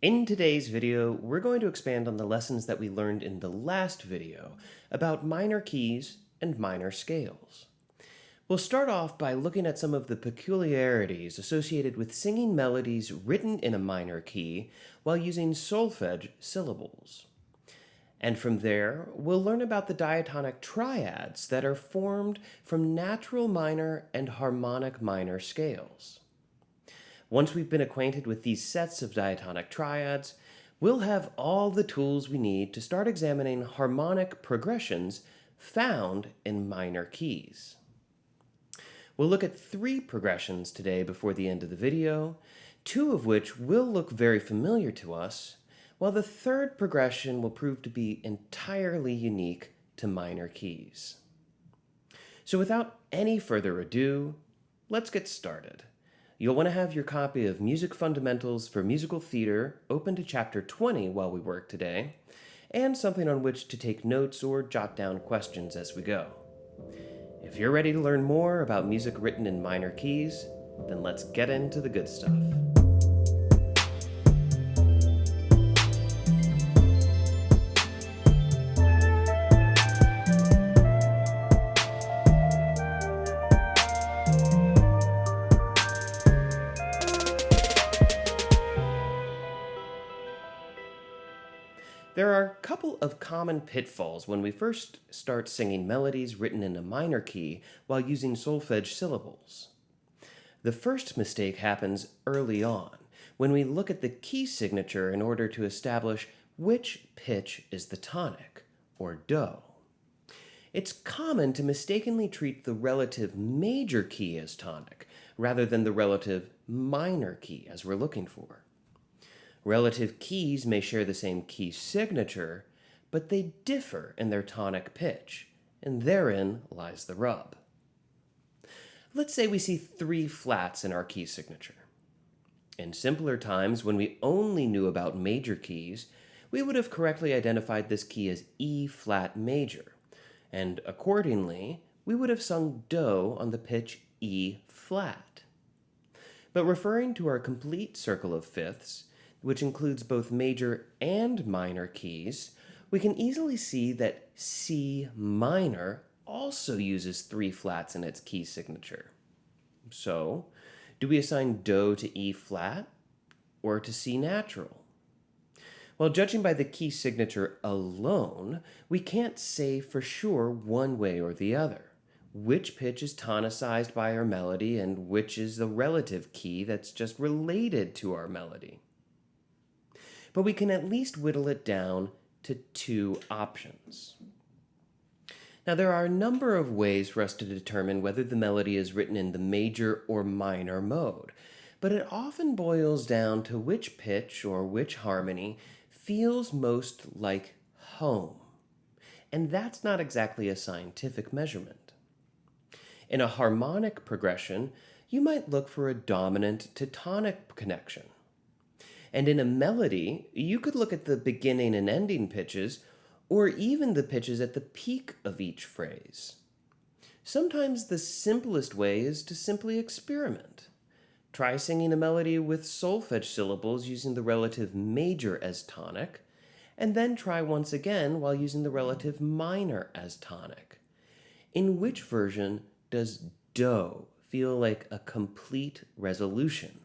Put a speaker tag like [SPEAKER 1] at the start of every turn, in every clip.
[SPEAKER 1] In today's video, we're going to expand on the lessons that we learned in the last video about minor keys and minor scales. We'll start off by looking at some of the peculiarities associated with singing melodies written in a minor key while using solfege syllables. And from there, we'll learn about the diatonic triads that are formed from natural minor and harmonic minor scales. Once we've been acquainted with these sets of diatonic triads, we'll have all the tools we need to start examining harmonic progressions found in minor keys. We'll look at 3 progressions today before the end of the video, 2 of which will look very familiar to us, while the 3rd progression will prove to be entirely unique to minor keys. So without any further ado, let's get started. You'll want to have your copy of Music Fundamentals for Musical Theater open to Chapter 20 while we work today, and something on which to take notes or jot down questions as we go. If you're ready to learn more about music written in minor keys, then let's get into the good stuff. There are a couple of common pitfalls when we first start singing melodies written in a minor key while using solfege syllables. The first mistake happens early on, when we look at the key signature in order to establish which pitch is the tonic, or do. It's common to mistakenly treat the relative major key as tonic, rather than the relative minor key as we're looking for. Relative keys may share the same key signature, but they differ in their tonic pitch, and therein lies the rub. Let's say we see 3 flats in our key signature. In simpler times, when we only knew about major keys, we would have correctly identified this key as E flat major, and accordingly, we would have sung do on the pitch E flat. But referring to our complete circle of fifths, which includes both major and minor keys, we can easily see that C minor also uses 3 flats in its key signature. So, do we assign do to E flat or to C natural? Well, judging by the key signature alone, we can't say for sure one way or the other. Which pitch is tonicized by our melody and which is the relative key that's just related to our melody. But we can at least whittle it down to 2 options. Now, there are a number of ways for us to determine whether the melody is written in the major or minor mode, but it often boils down to which pitch or which harmony feels most like home. And that's not exactly a scientific measurement. In a harmonic progression, you might look for a dominant to tonic connection. And in a melody, you could look at the beginning and ending pitches, or even the pitches at the peak of each phrase. Sometimes the simplest way is to simply experiment. Try singing a melody with solfege syllables using the relative major as tonic, and then try once again while using the relative minor as tonic. In which version does do feel like a complete resolution?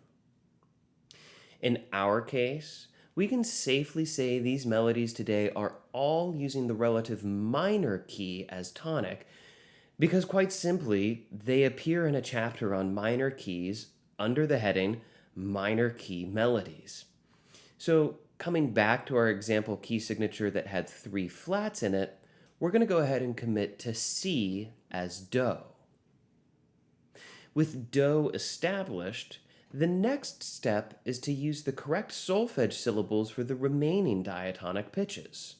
[SPEAKER 1] In our case, we can safely say these melodies today are all using the relative minor key as tonic because, quite simply, they appear in a chapter on minor keys under the heading Minor Key Melodies. So, coming back to our example key signature that had 3 flats in it, we're going to go ahead and commit to C as do. With do established, the next step is to use the correct solfege syllables for the remaining diatonic pitches.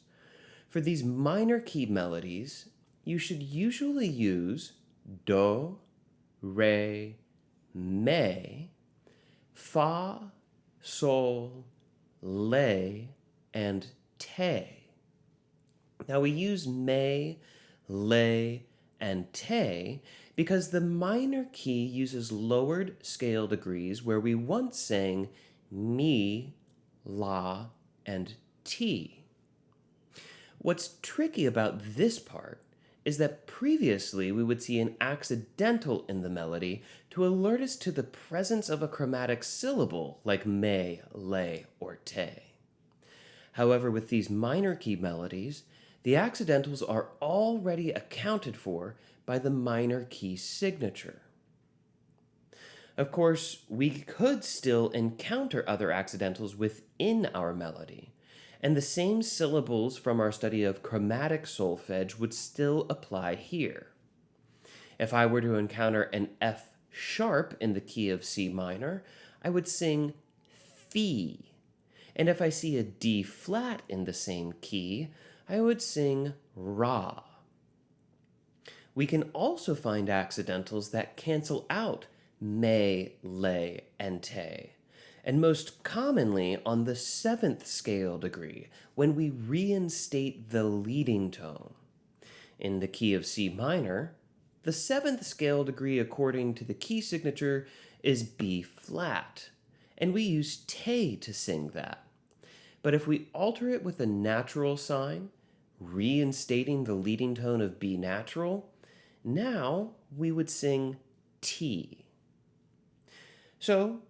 [SPEAKER 1] For these minor key melodies, you should usually use do, re, mi, fa, sol, la, and te. Now we use me, le, and te because the minor key uses lowered scale degrees where we once sang mi, la, and ti. What's tricky about this part is that previously we would see an accidental in the melody to alert us to the presence of a chromatic syllable like me, le, or te. However, with these minor key melodies, the accidentals are already accounted for by the minor key signature. Of course, we could still encounter other accidentals within our melody, and the same syllables from our study of chromatic solfege would still apply here. If I were to encounter an F sharp in the key of C minor, I would sing fee. And if I see a D flat in the same key, I would sing ra. We can also find accidentals that cancel out me, le, and te, and most commonly on the 7th scale degree when we reinstate the leading tone. In the key of C minor, the 7th scale degree according to the key signature is B flat, and we use te to sing that. But if we alter it with a natural sign, reinstating the leading tone of B natural, now we would sing T. So,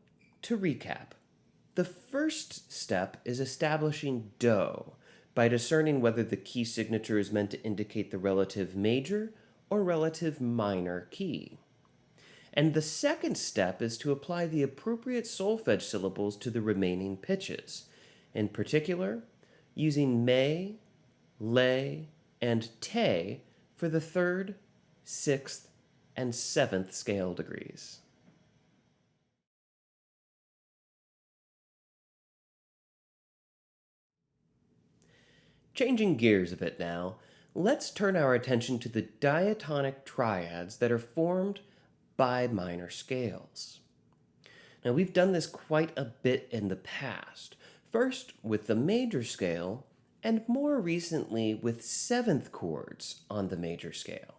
[SPEAKER 1] to recap, the first step is establishing do by discerning whether the key signature is meant to indicate the relative major or relative minor key. And the second step is to apply the appropriate solfege syllables to the remaining pitches, in particular, using me, le, and te for the 3rd, 6th, and 7th scale degrees. Changing gears a bit now, let's turn our attention to the diatonic triads that are formed by minor scales. Now, we've done this quite a bit in the past, first with the major scale, and more recently with 7th chords on the major scale.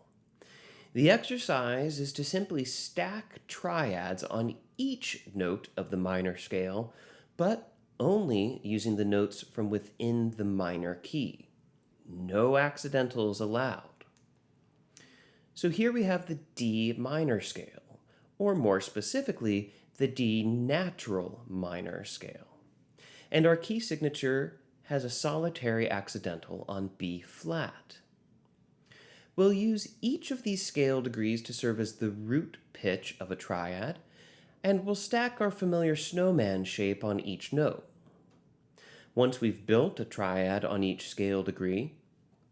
[SPEAKER 1] The exercise is to simply stack triads on each note of the minor scale, but only using the notes from within the minor key. No accidentals allowed. So here we have the D minor scale, or more specifically, the D natural minor scale. And our key signature has a solitary accidental on B flat. We'll use each of these scale degrees to serve as the root pitch of a triad, and we'll stack our familiar snowman shape on each note. Once we've built a triad on each scale degree,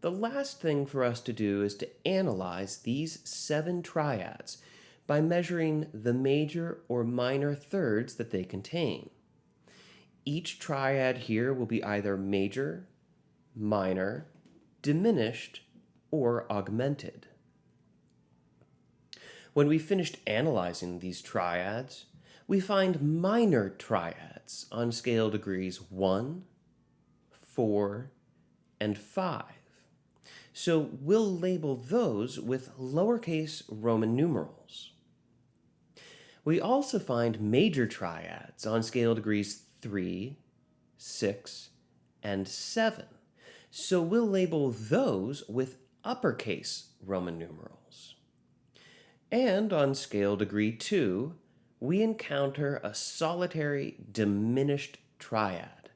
[SPEAKER 1] the last thing for us to do is to analyze these 7 triads by measuring the major or minor thirds that they contain. Each triad here will be either major, minor, diminished, or augmented. When we finished analyzing these triads, we find minor triads on scale degrees 1, 4, and 5. So we'll label those with lowercase Roman numerals. We also find major triads on scale degrees 3, 6, and 7. So we'll label those with uppercase Roman numerals. And on scale degree 2, we encounter a solitary diminished triad.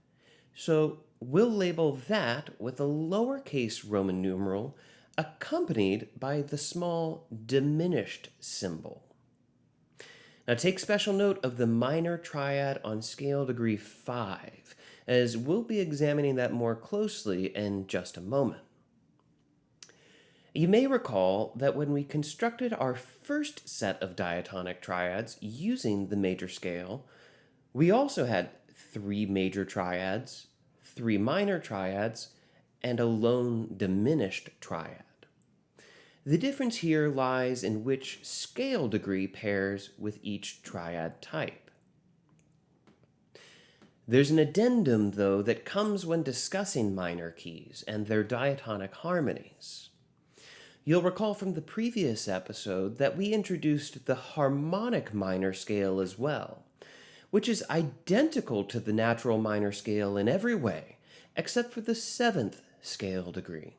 [SPEAKER 1] So we'll label that with a lowercase Roman numeral accompanied by the small diminished symbol. Now take special note of the minor triad on scale degree 5, as we'll be examining that more closely in just a moment. You may recall that when we constructed our first set of diatonic triads using the major scale, we also had 3 major triads, 3 minor triads, and a lone diminished triad. The difference here lies in which scale degree pairs with each triad type. There's an addendum, though, that comes when discussing minor keys and their diatonic harmonies. You'll recall from the previous episode that we introduced the harmonic minor scale as well, which is identical to the natural minor scale in every way, except for the seventh scale degree.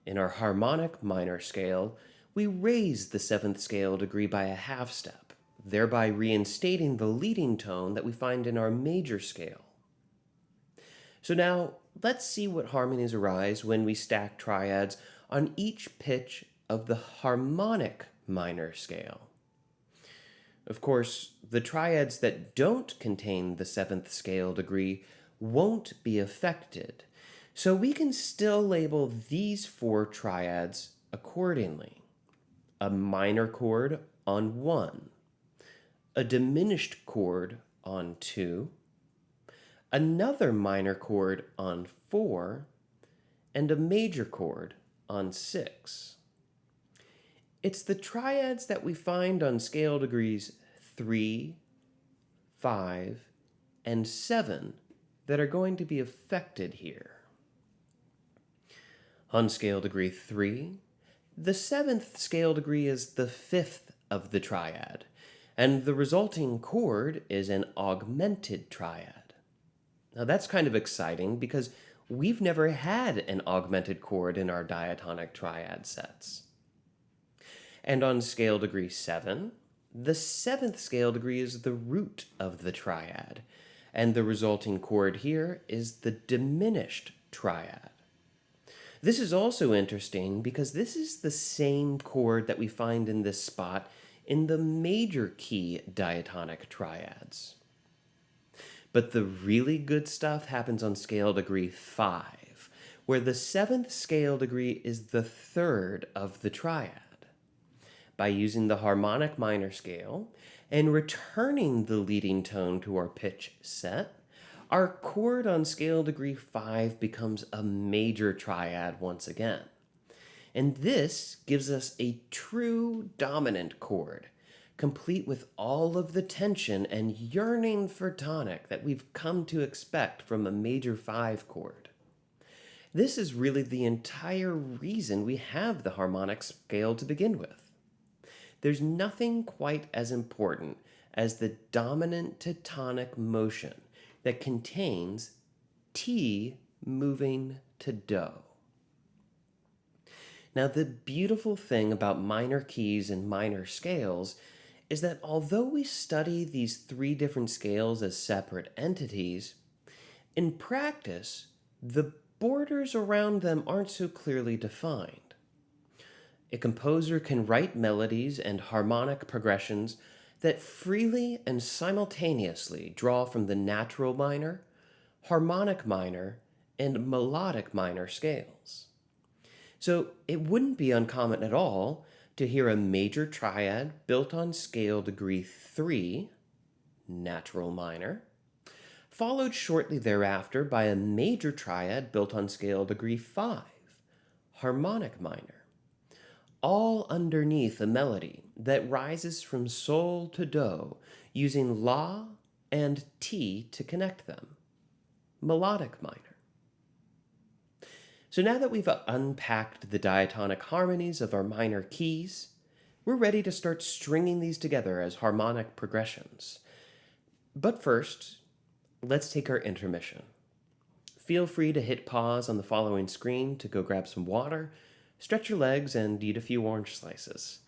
[SPEAKER 1] In our harmonic minor scale, we raise the seventh scale degree by a half step, thereby reinstating the leading tone that we find in our major scale. So now, let's see what harmonies arise when we stack triads on each pitch of the harmonic minor scale. Of course, the triads that don't contain the seventh scale degree won't be affected, so we can still label these four triads accordingly. A minor chord on 1, a diminished chord on 2, another minor chord on 4, and a major chord on 6. It's the triads that we find on scale degrees 3, 5, and 7 that are going to be affected here. On scale degree 3, the seventh scale degree is the fifth of the triad, and the resulting chord is an augmented triad. Now that's kind of exciting because we've never had an augmented chord in our diatonic triad sets. And on scale degree 7, the seventh scale degree is the root of the triad, and the resulting chord here is the diminished triad. This is also interesting because this is the same chord that we find in this spot in the major key diatonic triads. But the really good stuff happens on scale degree 5, where the seventh scale degree is the third of the triad. By using the harmonic minor scale and returning the leading tone to our pitch set, our chord on scale degree 5 becomes a major triad once again. And this gives us a true dominant chord, complete with all of the tension and yearning for tonic that we've come to expect from a major 5 chord. This is really the entire reason we have the harmonic scale to begin with. There's nothing quite as important as the dominant to tonic motion that contains T moving to Do. Now, the beautiful thing about minor keys and minor scales is that although we study these three different scales as separate entities, in practice, the borders around them aren't so clearly defined. A composer can write melodies and harmonic progressions that freely and simultaneously draw from the natural minor, harmonic minor, and melodic minor scales. So it wouldn't be uncommon at all to hear a major triad built on scale degree 3, natural minor, followed shortly thereafter by a major triad built on scale degree 5, harmonic minor, all underneath a melody that rises from sol to do using la and ti to connect them, melodic minor. So now that we've unpacked the diatonic harmonies of our minor keys, we're ready to start stringing these together as harmonic progressions. But first, let's take our intermission. Feel free to hit pause on the following screen to go grab some water, stretch your legs, and eat a few orange slices.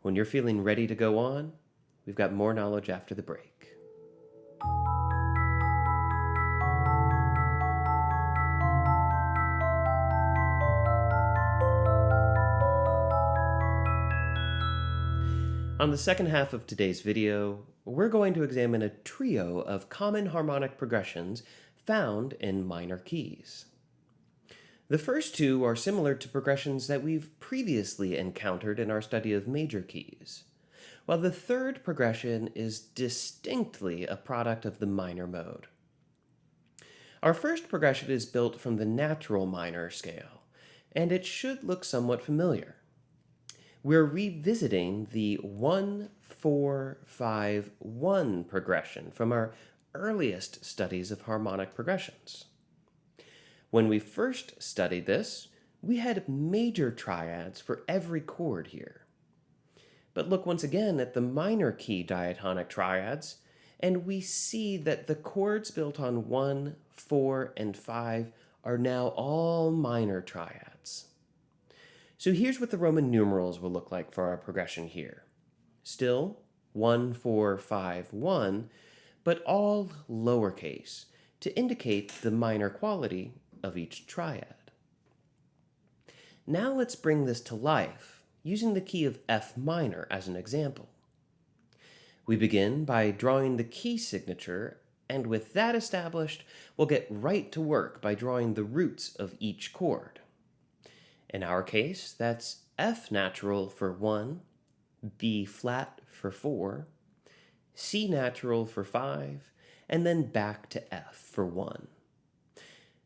[SPEAKER 1] When you're feeling ready to go on, we've got more knowledge after the break. On the second half of today's video, we're going to examine a trio of common harmonic progressions found in minor keys. The first two are similar to progressions that we've previously encountered in our study of major keys, while the third progression is distinctly a product of the minor mode. Our first progression is built from the natural minor scale, and it should look somewhat familiar. We're revisiting the 1-4-5-1 progression from our earliest studies of harmonic progressions. When we first studied this, we had major triads for every chord here. But look once again at the minor key diatonic triads, and we see that the chords built on 1, 4, and 5 are now all minor triads. So here's what the Roman numerals will look like for our progression here. Still 1, 4, 5, 1, but all lowercase to indicate the minor quality of each triad. Now let's bring this to life using the key of F minor as an example. We begin by drawing the key signature, and with that established, we'll get right to work by drawing the roots of each chord. In our case, that's F natural for 1, B flat for 4, C natural for 5, and then back to F for 1.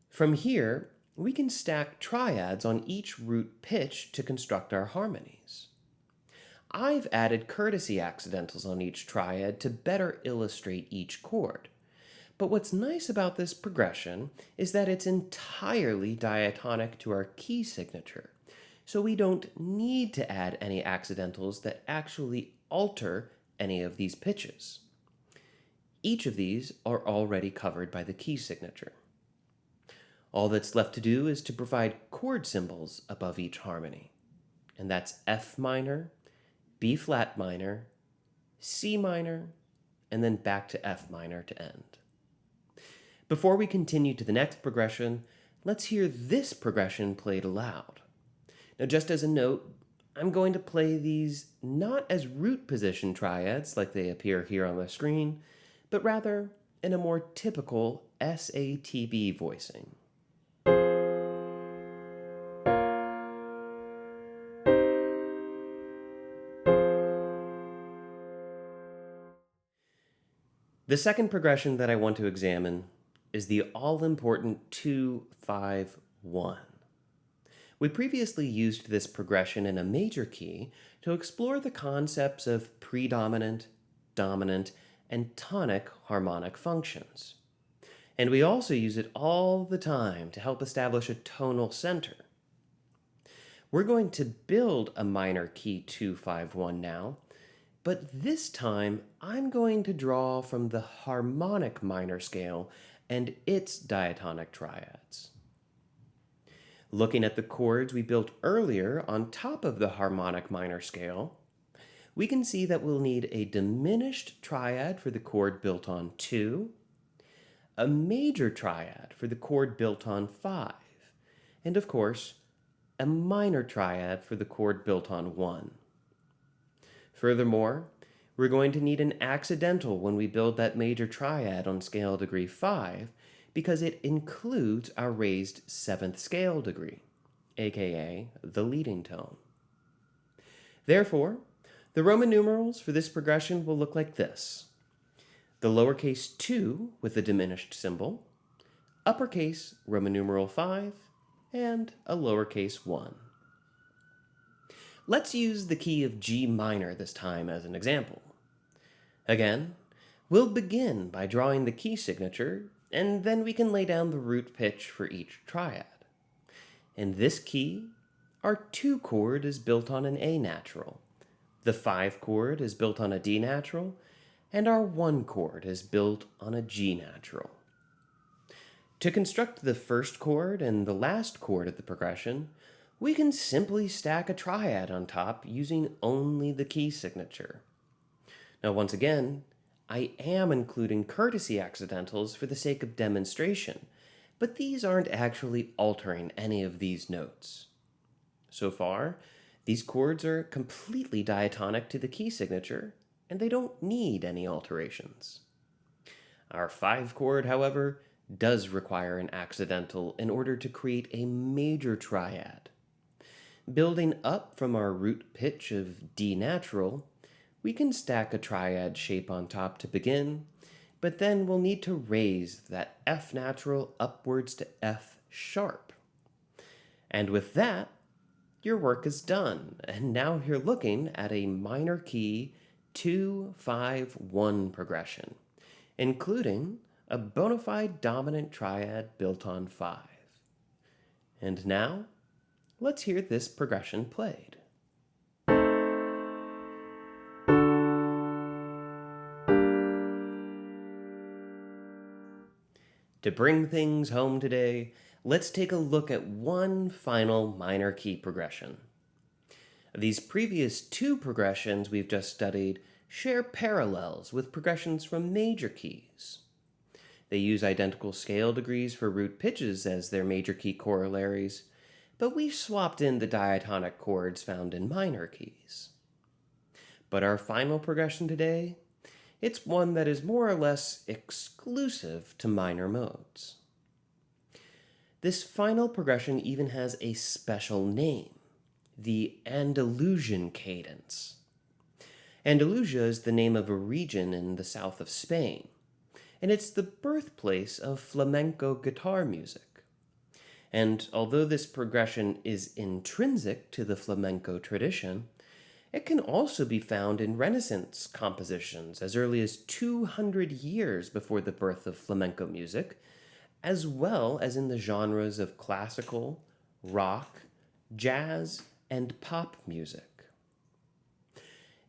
[SPEAKER 1] From here, we can stack triads on each root pitch to construct our harmonies. I've added courtesy accidentals on each triad to better illustrate each chord. But what's nice about this progression is that it's entirely diatonic to our key signature, so we don't need to add any accidentals that actually alter any of these pitches. Each of these are already covered by the key signature. All that's left to do is to provide chord symbols above each harmony, and that's F minor, B flat minor, C minor, and then back to F minor to end. Before we continue to the next progression, let's hear this progression played aloud. Now, just as a note, I'm going to play these not as root position triads like they appear here on the screen, but rather in a more typical SATB voicing. The second progression that I want to examine is the all-important 2-5-1. We previously used this progression in a major key to explore the concepts of predominant, dominant, and tonic harmonic functions. And we also use it all the time to help establish a tonal center. We're going to build a minor key 2-5-1 now, but this time I'm going to draw from the harmonic minor scale and its diatonic triads. Looking at the chords we built earlier on top of the harmonic minor scale, we can see that we'll need a diminished triad for the chord built on 2, a major triad for the chord built on 5, and of course, a minor triad for the chord built on 1. Furthermore, we're going to need an accidental when we build that major triad on scale degree 5 because it includes our raised 7th scale degree, aka the leading tone. Therefore, the Roman numerals for this progression will look like this: the lowercase 2 with a diminished symbol, uppercase Roman numeral 5, and a lowercase 1. Let's use the key of G minor this time as an example. Again, we'll begin by drawing the key signature, and then we can lay down the root pitch for each triad. In this key, our 2 chord is built on an A natural, the 5 chord is built on a D natural, and our 1 chord is built on a G natural. To construct the first chord and the last chord of the progression, we can simply stack a triad on top using only the key signature. Now, once again, I am including courtesy accidentals for the sake of demonstration, but these aren't actually altering any of these notes. So far, these chords are completely diatonic to the key signature, and they don't need any alterations. Our 5 chord, however, does require an accidental in order to create a major triad. Building up from our root pitch of D natural, we can stack a triad shape on top to begin, but then we'll need to raise that F natural upwards to F sharp. And with that, your work is done, and now you're looking at a minor key 2-5-1 progression, including a bona fide dominant triad built on 5. And now, let's hear this progression played. To bring things home today, let's take a look at one final minor key progression. These previous two progressions we've just studied share parallels with progressions from major keys. They use identical scale degrees for root pitches as their major key corollaries, but we swapped in the diatonic chords found in minor keys. But our final progression today, it's one that is more or less exclusive to minor modes. This final progression even has a special name, the Andalusian Cadence. Andalusia is the name of a region in the south of Spain, and it's the birthplace of flamenco guitar music. And although this progression is intrinsic to the flamenco tradition, it can also be found in Renaissance compositions as early as 200 years before the birth of flamenco music, as well as in the genres of classical, rock, jazz, and pop music.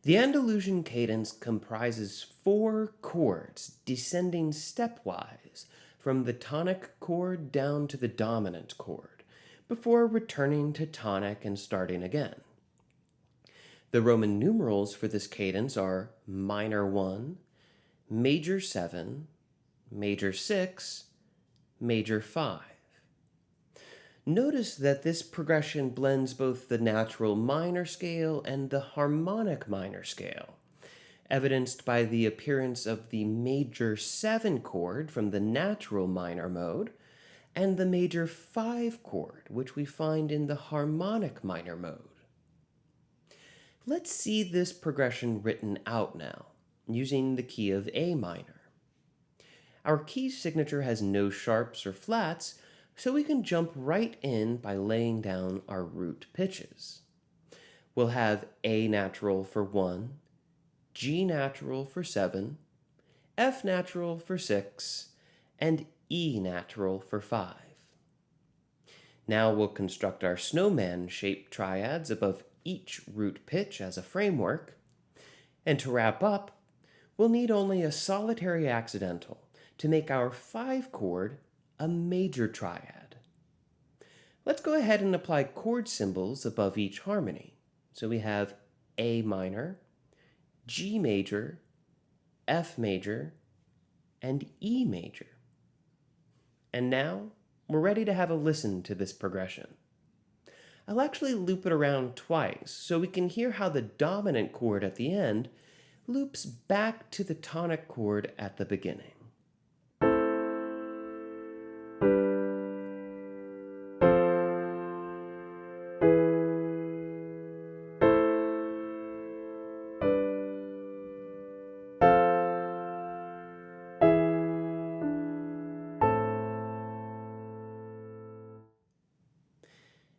[SPEAKER 1] The Andalusian cadence comprises 4 chords descending stepwise from the tonic chord down to the dominant chord, before returning to tonic and starting again. The Roman numerals for this cadence are minor 1, major 7, major 6, major 5. Notice that this progression blends both the natural minor scale and the harmonic minor scale, evidenced by the appearance of the major 7 chord from the natural minor mode and the major 5 chord, which we find in the harmonic minor mode. Let's see this progression written out now, using the key of A minor. Our key signature has no sharps or flats, so we can jump right in by laying down our root pitches. We'll have A natural for 1, G natural for 7, F natural for 6, and E natural for 5. Now we'll construct our snowman-shaped triads above each root pitch as a framework, and to wrap up, we'll need only a solitary accidental to make our 5 chord a major triad. Let's go ahead and apply chord symbols above each harmony. So we have A minor, G major, F major, and E major. And now we're ready to have a listen to this progression. I'll actually loop it around twice so we can hear how the dominant chord at the end loops back to the tonic chord at the beginning.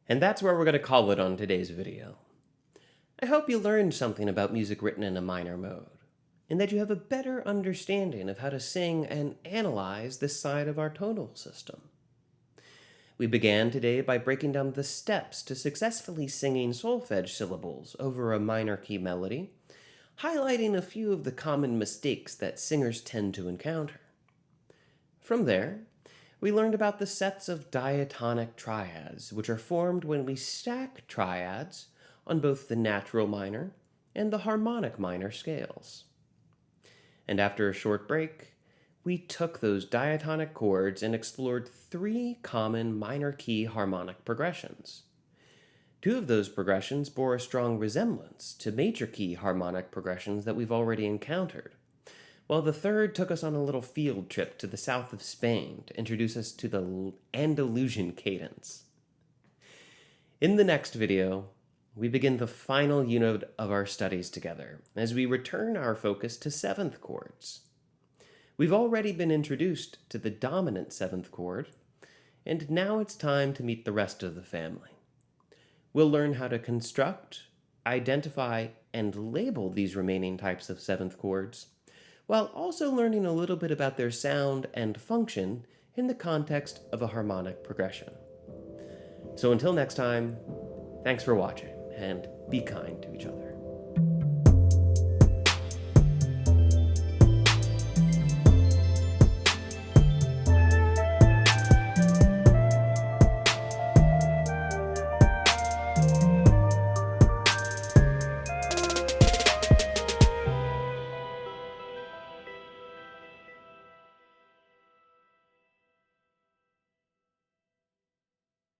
[SPEAKER 1] And that's where we're going to call it on today's video. I hope you learned something about music written in a minor mode, and that you have a better understanding of how to sing and analyze this side of our tonal system. We began today by breaking down the steps to successfully singing solfege syllables over a minor key melody, highlighting a few of the common mistakes that singers tend to encounter. From there, we learned about the sets of diatonic triads, which are formed when we stack triads on both the natural minor and the harmonic minor scales. And after a short break, we took those diatonic chords and explored 3 common minor key harmonic progressions. 2 of those progressions bore a strong resemblance to major key harmonic progressions that we've already encountered, while the 3rd took us on a little field trip to the south of Spain to introduce us to the Andalusian cadence. In the next video, we begin the final unit of our studies together as we return our focus to 7th chords. We've already been introduced to the dominant 7th chord, and now it's time to meet the rest of the family. We'll learn how to construct, identify, and label these remaining types of 7th chords, while also learning a little bit about their sound and function in the context of a harmonic progression. So until next time, thanks for watching, and be kind to each other.